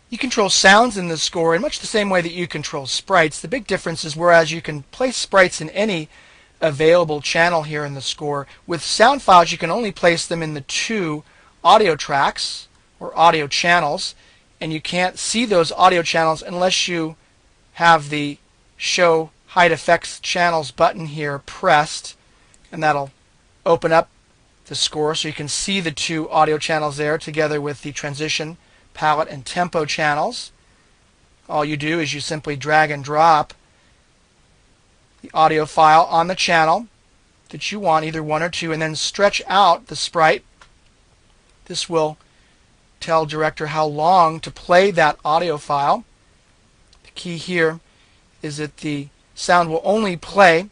You control sounds in the score in much the same way that you control sprites. The big difference is whereas you can place sprites in any available channel here in the score, with sound files you can only place them in the two audio tracks or audio channels, and you can't see those audio channels unless you have the Show Hide Effects Channels button here pressed, and that'll open up the score so you can see the two audio channels there together with the transition, palette, and tempo channels. All you do is you simply drag and drop the audio file on the channel that you want, either one or two, and then stretch out the sprite. This will tell Director how long to play that audio file. The key here is that the sound will only play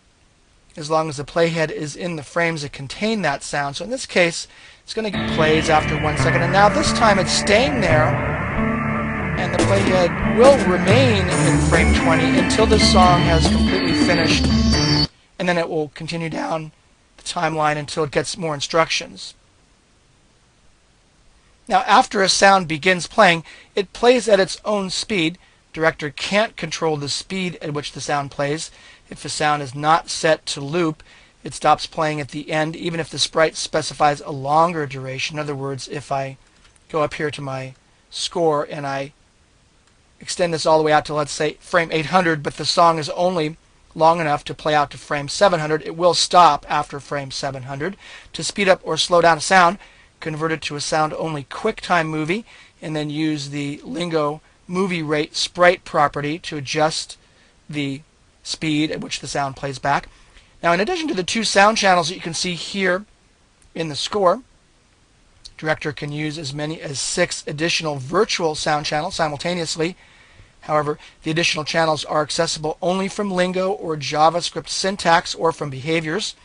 as long as the playhead is in the frames that contain that sound. So in this case, it's going to get plays after 1 second, and now this time it's staying there, and the playhead will remain in frame 20 until the song has completely finished, and then it will continue down the timeline until it gets more instructions. Now, after a sound begins playing, it plays at its own speed. Director can't control the speed at which the sound plays. If a sound is not set to loop, it stops playing at the end, even if the sprite specifies a longer duration. In other words, if I go up here to my score and I extend this all the way out to, let's say, frame 800, but the song is only long enough to play out to frame 700, it will stop after frame 700. To speed up or slow down a sound, convert it to a sound-only QuickTime movie, and then use the Lingo Movie Rate Sprite property to adjust the speed at which the sound plays back. Now, in addition to the two sound channels that you can see here in the score, Director can use as many as 6 additional virtual sound channels simultaneously. However, the additional channels are accessible only from Lingo or JavaScript syntax or from behaviors.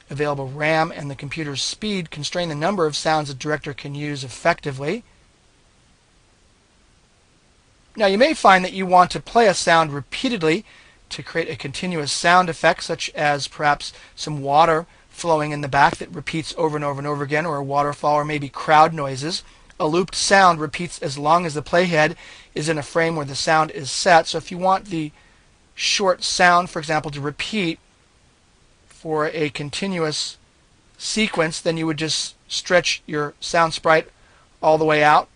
Available RAM and the computer's speed constrain the number of sounds a Director can use effectively. Now, you may find that you want to play a sound repeatedly to create a continuous sound effect, such as perhaps some water flowing in the back that repeats over and over and over again, or a waterfall, or maybe crowd noises. A looped sound repeats as long as the playhead is in a frame where the sound is set. So if you want the short sound, for example, to repeat for a continuous sequence, then you would just stretch your sound sprite all the way out.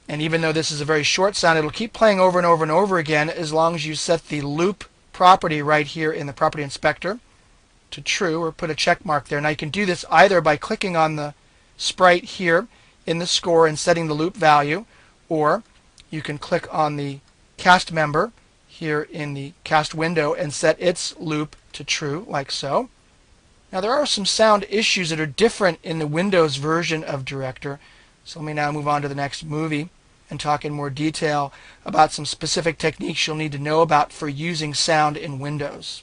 And even though this is a very short sound, it'll keep playing over and over and over again as long as you set the loop property right here in the property inspector to true, or put a check mark there. Now you can do this either by clicking on the sprite here in the score and setting the loop value, or you can click on the cast member here in the cast window and set its loop to true, like so. Now there are some sound issues that are different in the Windows version of Director. So let me now move on to the next movie and talk in more detail about some specific techniques you'll need to know about for using sound in Windows.